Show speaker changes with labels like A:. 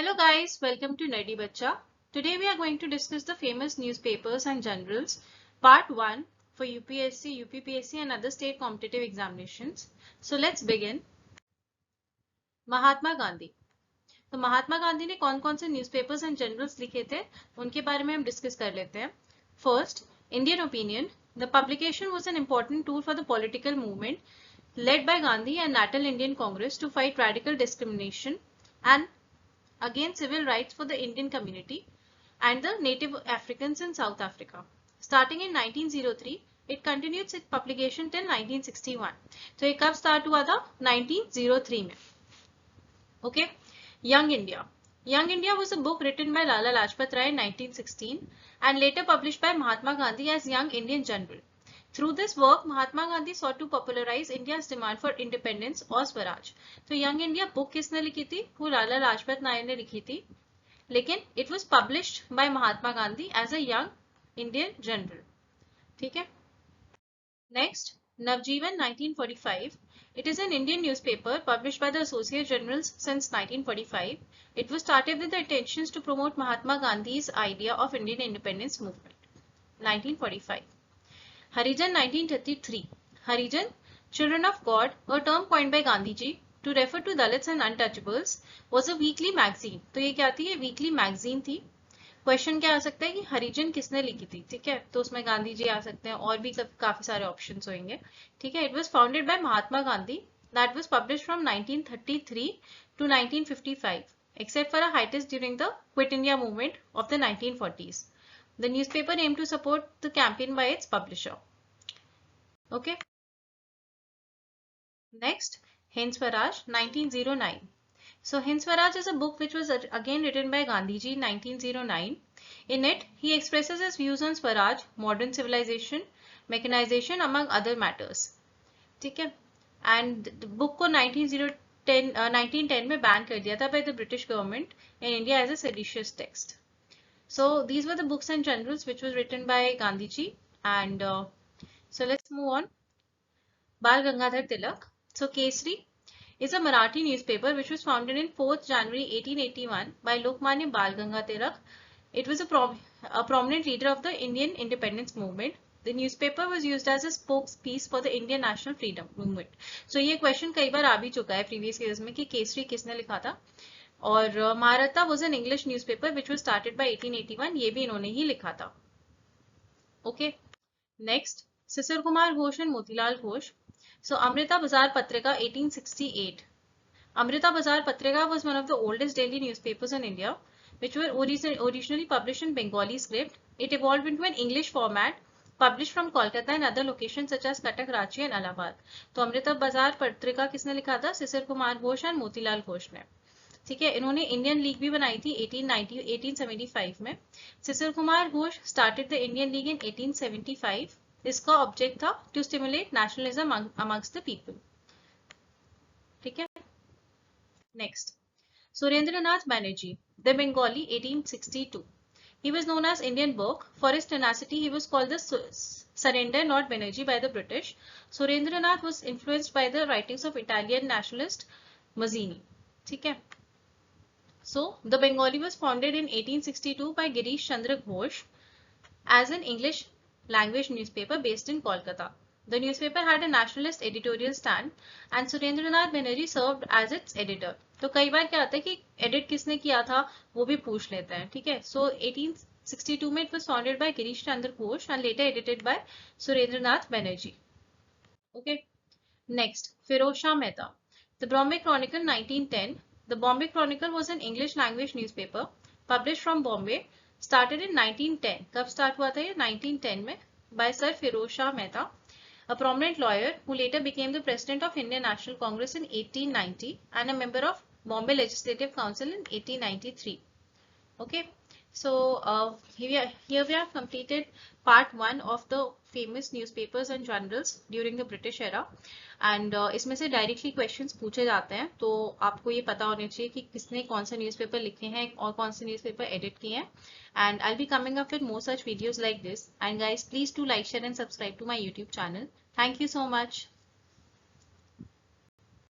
A: Hello guys, welcome to Nerdy Bacha. Today we are going to discuss the famous newspapers and journals, part 1 for UPSC, UPPSC and other state competitive examinations. So let's begin. Mahatma Gandhi. तो महात्मा गांधी ने कौन कौन से newspapers and journals लिखे थे उनके बारे में हम डिस्कस कर लेते हैं. First, Indian opinion. The publication was an important tool for the political movement led by Gandhi and National Indian Congress to fight radical discrimination and against civil rights for the Indian community and the native Africans in South Africa. Starting in 1903, it continued its publication till 1961. तो ये कब start हुआ था? 1903 में. Okay. Young India. Young India was a book written by Lala Lajpat Rai in 1916 and later published by Mahatma Gandhi as Young Indian General. Through this work, Mahatma Gandhi sought to popularize India's demand for independence or Swaraj. तो Young India book किसने लिखी थी? वो लाला लाजपत राय ने लिखी थी. लेकिन it was published by Mahatma Gandhi as a Young Indian General. ठीक है? Next, Navjeevan 1945. It is an Indian newspaper published by the Associate Journals since 1945. It was started with the intentions to promote Mahatma Gandhi's idea of Indian independence movement. 1945. Harijan 1933. Harijan, Children of God, a term coined by Gandhi ji to refer to Dalits and Untouchables, was a weekly magazine. तो ये क्या थी? ये weekly magazine थी. Question क्या आ सकता है कि हरिजन किसने लिखी थी? ठीक है, तो उसमें गांधी जी आ सकते हैं और भी काफी सारे ऑप्शंस होंगे. ठीक है, it was founded by Mahatma Gandhi. That was published from 1933 to 1955, except for a hiatus during the Quit India movement of the 1940s. The newspaper aimed to support the campaign by its publisher. Okay. Next, Hind Swaraj 1909. So Hind Swaraj is a book which was again written by Gandhiji in 1909. In it, he expresses his views on Swaraj, modern civilization, mechanization among other matters. ठीक है? And the book को 1910 में ban कर दिया था by the British government in India as a seditious text. So these were the books and journals which was written by Gandhiji. And so let's move on. Bal Gangadhar Tilak. So Kesari is a Marathi newspaper which was founded in 4th January 1881 by Lokmanya Bal Gangadhar Tilak. It was a prominent leader of the Indian independence movement. The newspaper was used as a spokespiece for the Indian national freedom movement. So ये question कई बार आ भी चुका है previous years में कि केसरी किसने लिखा था. और Maratha was an English newspaper which was started by 1881. ये भी इन्होंने ही लिखा था. Okay. Next, Sisir Kumar Ghosh and Motilal Ghosh. So Amrita Bazar Patrika 1868. Amrita Bazar Patrika was one of the oldest daily newspapers in India, which were originally published in Bengali script. It evolved into an English format, published from Kolkata and other locations such as Cuttack, Ranchi and Allahabad. तो अमृता बाजार पत्रिका किसने लिखा था? सिसिर कुमार घोष और मोतीलाल घोष ने. ठीक है, इन्होंने इंडियन लीग भी बनाई थी 1875 में. Sisir Kumar Ghosh started the Indian League in 1875. इसका ऑब्जेक्ट था to stimulate nationalism amongst the people. ठीक है. Next, Surendranath Banerjee, the Bengali 1862. He was known as Indian Burke. For his tenacity, he was called the Surrender Not Banerjee by the British. Surendranath was influenced by the writings of Italian nationalist Mazzini. ठीक है. So, the Bengali was founded in 1862 by Girish Chandra Ghosh as an English language newspaper based in Kolkata. The newspaper had a nationalist editorial stand and Surendranath Banerjee served as its editor. तो कई बार क्या आता है कि edit किसने किया था वो भी पूछ लेते हैं. ठीक है. So 1862 में it was founded by Girish Chandra Ghosh and later edited by Surendranath Banerjee. Okay. Next, Firoz Shah Mehta. The Bombay Chronicle 1910. The Bombay Chronicle was an English language newspaper published from Bombay. Started in 1910. कब start हुआ था ये? 1910 में by Sir Firoz Shah Mehta, a prominent lawyer who later became the president of Indian National Congress in 1890 and a member of Bombay Legislative Council in 1893. Okay, so here we have completed part 1 of the famous newspapers and journals during the British era. And इसमें से directly questions पूछे जाते हैं, तो आपको ये पता होना चाहिए कि किसने कौन सा न्यूज़पेपर लिखे हैं और कौन से न्यूज़पेपर एडिट किए हैं. And I'll be coming up with more such videos like this. And guys, please do like, share and subscribe to my YouTube channel. Thank you so much.